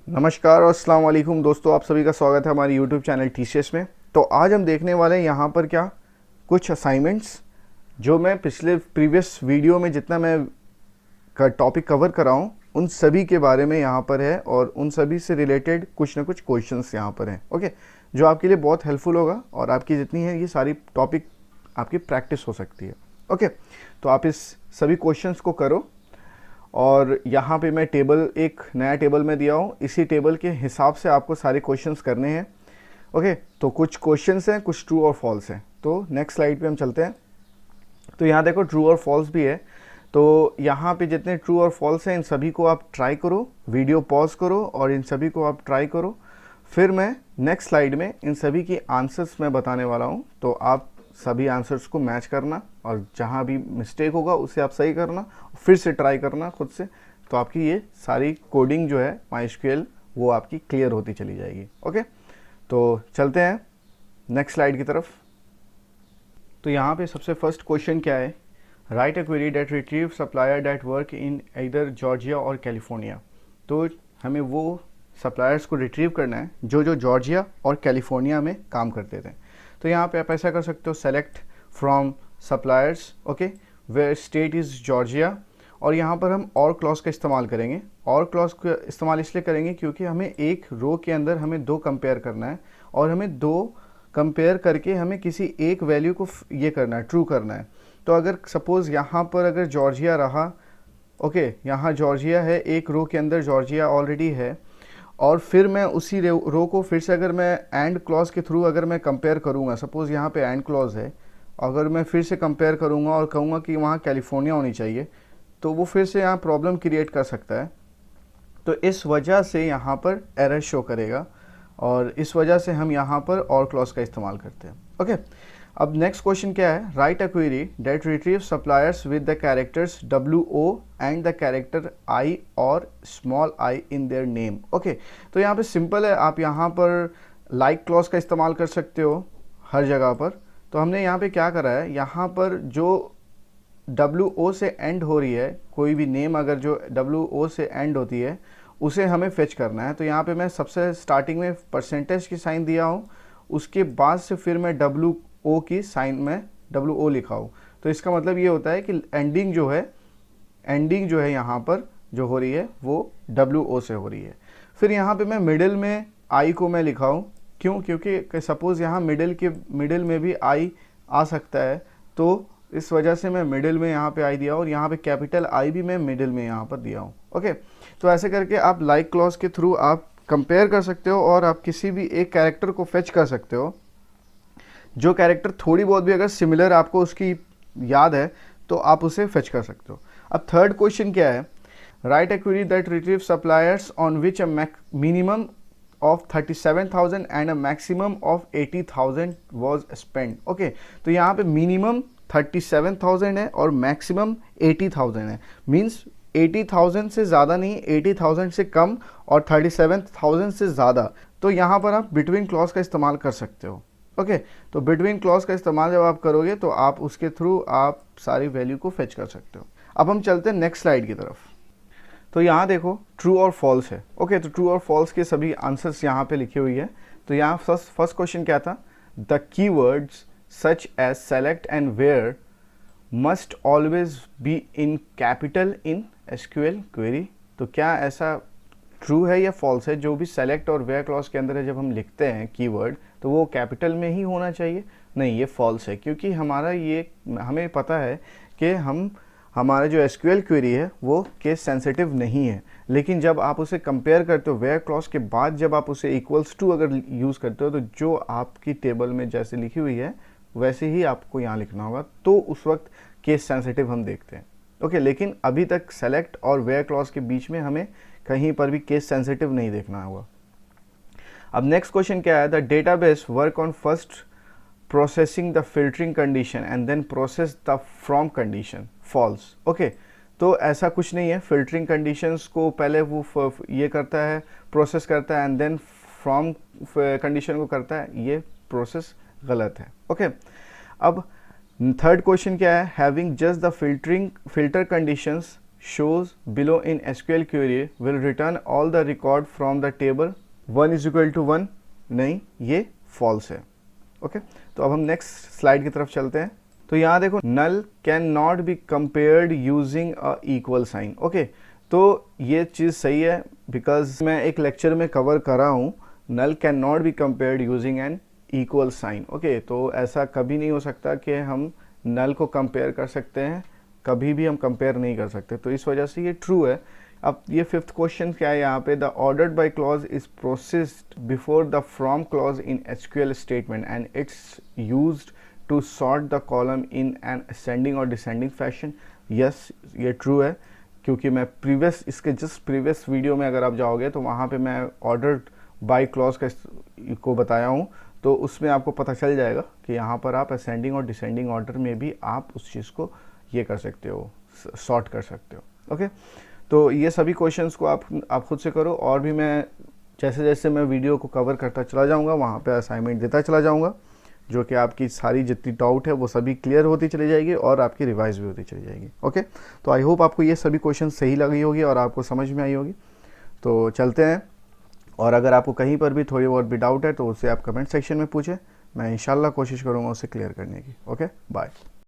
नमस्कार और अस्सलाम वालेकुम दोस्तों, आप सभी का स्वागत है हमारे YouTube चैनल टीसीएस में। तो आज हम देखने वाले हैं यहाँ पर क्या कुछ असाइनमेंट्स जो मैं प्रीवियस वीडियो में जितना मैं टॉपिक कवर कर रहा हूँ उन सभी के बारे में यहाँ पर है और उन सभी से रिलेटेड कुछ ना कुछ क्वेश्चंस यहाँ पर हैं। ओके, जो आपके लिए बहुत हेल्पफुल होगा और आपकी जितनी है ये सारी टॉपिक आपकी प्रैक्टिस हो सकती है। ओके, तो आप इस सभी क्वेश्चंस को करो और यहाँ पे मैं एक नया टेबल में दिया हूँ, इसी टेबल के हिसाब से आपको सारे क्वेश्चंस करने हैं। ओके, तो कुछ क्वेश्चंस हैं, कुछ ट्रू और फॉल्स हैं। तो नेक्स्ट स्लाइड पे हम चलते हैं। तो यहाँ देखो ट्रू और फॉल्स भी है, तो यहाँ पे जितने ट्रू और फॉल्स हैं इन सभी को आप ट्राई करो, वीडियो पॉज करो और इन सभी को आप ट्राई करो। फिर मैं नेक्स्ट स्लाइड में इन सभी की आंसर्स मैं बताने वाला हूँ, तो आप सभी आंसर्स को मैच करना और जहाँ भी मिस्टेक होगा उसे आप सही करना, फिर से ट्राई करना खुद से। तो आपकी ये सारी कोडिंग जो है MySQL वो आपकी क्लियर होती चली जाएगी। ओके, तो चलते हैं नेक्स्ट स्लाइड की तरफ। तो यहाँ पे सबसे फर्स्ट क्वेश्चन क्या है, right a query that retrieve supplier that work in either Georgia और कैलिफोर्निया। तो हमें वो सप्लायर्स को रिट्रीव करना है जो जॉर्जिया और कैलिफोर्निया में काम करते थे। तो यहाँ पे आप ऐसा कर सकते हो, select from suppliers, okay, where state is Georgia. और यहाँ पर हम और क्लॉज का इस्तेमाल करेंगे। और क्लॉज का इस्तेमाल इसलिए करेंगे क्योंकि हमें एक रो के अंदर हमें दो कंपेयर करना है और हमें दो कंपेयर करके हमें किसी एक वैल्यू को ये करना है, ट्रू करना है। तो अगर सपोज़ यहाँ पर अगर जॉर्जिया रहा, ओके, यहाँ जॉर्जिया है, एक रो के अंदर जॉर्जिया ऑलरेडी है, और फिर मैं उसी रो को फिर से अगर मैं एंड क्लॉज के थ्रू अगर मैं कंपेयर करूँगा, सपोज़ यहाँ पे एंड क्लॉज है, अगर मैं फिर से कंपेयर करूँगा और कहूँगा कि वहाँ कैलिफोर्निया होनी चाहिए, तो वो फिर से यहाँ प्रॉब्लम क्रिएट कर सकता है। तो इस वजह से यहाँ पर एरर शो करेगा और इस वजह से हम यहाँ पर और क्लॉज का इस्तेमाल करते हैं। ओके, अब नेक्स्ट क्वेश्चन क्या है, right a query that retrieve suppliers with the characters WO and the character I और small I in their name. Okay, तो यहाँ पे सिंपल है, आप यहाँ पर लाइक क्लॉज का इस्तेमाल कर सकते हो हर जगह पर। तो हमने यहाँ पे क्या करा है, यहाँ पर जो WO से एंड हो रही है, कोई भी नेम अगर जो WO से एंड होती है उसे हमें फेच करना है। तो यहाँ पे मैं सबसे स्टार्टिंग में परसेंटेज की साइन दिया हूँ, उसके बाद से फिर मैं WO की साइन में WO लिखा हूँ। तो इसका मतलब ये होता है कि एंडिंग जो है यहाँ पर जो हो रही है वो WO से हो रही है। फिर यहाँ पे मैं मिडिल में I को मैं लिखा हूँ, क्यों, क्योंकि सपोज़ यहाँ मिडिल में भी I आ सकता है, तो इस वजह से मैं मिडिल में यहाँ पे I दिया और यहाँ पे कैपिटल I भी मैं मिडिल में यहाँ पर दिया हूँ। ओके, तो ऐसे करके आप लाइक क्लॉज के थ्रू आप कंपेयर कर सकते हो और आप किसी भी एक कैरेक्टर को फेच कर सकते हो। जो कैरेक्टर थोड़ी बहुत भी अगर सिमिलर आपको उसकी याद है तो आप उसे फेच कर सकते हो। अब थर्ड क्वेश्चन क्या है, right a query that retrieve suppliers on which a minimum of 37,000 and a maximum of 80,000 was spent। Okay, तो यहाँ पे मिनिमम 37,000 है और मैक्सिमम 80,000 है। मीन्स 80,000 से ज़्यादा नहीं, 80,000 से कम और 37,000 से ज़्यादा। तो यहाँ पर आप बिटवीन क्लॉज का इस्तेमाल कर सकते हो। ओके, तो बिटवीन क्लॉज का इस्तेमाल जब आप करोगे तो आप उसके थ्रू आप सारी वैल्यू को फेच कर सकते हो। अब हम चलते हैं नेक्स्ट स्लाइड की तरफ। तो यहाँ देखो ट्रू और फॉल्स है। ओके, तो ट्रू और फॉल्स के सभी आंसर्स यहाँ पे लिखी हुई है। तो यहाँ फर्स्ट क्वेश्चन क्या था, the keywords such as select and where must always be in capital in SQL query. तो क्या ऐसा ट्रू है या फॉल्स है, जो भी सेलेक्ट और वेयर क्लॉज के अंदर है जब हम लिखते हैं कीवर्ड तो वो कैपिटल में ही होना चाहिए? नहीं, ये फॉल्स है, क्योंकि हमें पता है कि हमारा जो SQL क्वेरी है वो केस सेंसिटिव नहीं है। लेकिन जब आप उसे कंपेयर करते हो वेयर क्लॉज के बाद, जब आप उसे इक्वल्स टू अगर यूज़ करते हो, तो जो आपकी टेबल में जैसे लिखी हुई है वैसे ही आपको यहाँ लिखना होगा, तो उस वक्त केस सेंसिटिव हम देखते हैं। ओके, लेकिन अभी तक सेलेक्ट और वेयर क्लॉज के बीच में हमें कहीं पर भी केस सेंसिटिव नहीं देखना होगा। अब नेक्स्ट क्वेश्चन क्या है, the database work on first processing the filtering condition and then process the from condition. False. Okay, तो ऐसा कुछ नहीं है, फिल्टरिंग कंडीशंस को पहले वो ये करता है, प्रोसेस करता है एंड देन फ्रॉम कंडीशन को करता है, ये प्रोसेस गलत है। ओके, अब थर्ड क्वेश्चन क्या है, having just the filter conditions shows below in SQL query will return all the record from the table 1 is equal to 1, नहीं, ये false है। ओके तो अब हम नेक्स्ट स्लाइड की तरफ चलते हैं। तो यहाँ देखो null can not be compared using a equal sign. Okay तो ये चीज़ सही है बिकॉज मैं एक लेक्चर में कवर कर रहा हूँ null can not be compared using an equal sign. Okay तो ऐसा कभी नहीं हो सकता कि हम नल को कंपेयर कर सकते हैं, कभी भी हम कंपेयर नहीं कर सकते, तो इस वजह से ये ट्रू है। अब ये फिफ्थ क्वेश्चन क्या है यहाँ पे, the ordered by clause is processed before the from clause in SQL statement and it's used to sort the column in an ascending और डिसेंडिंग फैशन। यस ये ट्रू है क्योंकि मैं इसके जस्ट प्रीवियस वीडियो में अगर आप जाओगे तो वहाँ पे मैं ऑर्डर्ड बाय क्लॉज को बताया हूँ, तो उसमें आपको पता चल जाएगा कि यहाँ पर आप असेंडिंग और डिसेंडिंग ऑर्डर में भी आप उस चीज़ को ये कर सकते हो, सॉर्ट कर सकते हो। ओके तो ये सभी क्वेश्चंस को आप खुद से करो, और भी मैं जैसे जैसे मैं वीडियो को कवर करता चला जाऊँगा वहाँ पे असाइनमेंट देता चला जाऊँगा, जो कि आपकी सारी जितनी डाउट है वो सभी क्लियर होती चली जाएगी और आपकी रिवाइज भी होती चली जाएगी। ओके तो आई होप आपको ये सभी क्वेश्चन सही लगी होगी और आपको समझ में आई होगी। तो चलते हैं, और अगर आपको कहीं पर भी थोड़ी बहुत भी डाउट है तो उससे आप कमेंट सेक्शन में पूछें, मैं इंशाल्लाह कोशिश करूँगा उसे क्लियर करने की। Okay bye.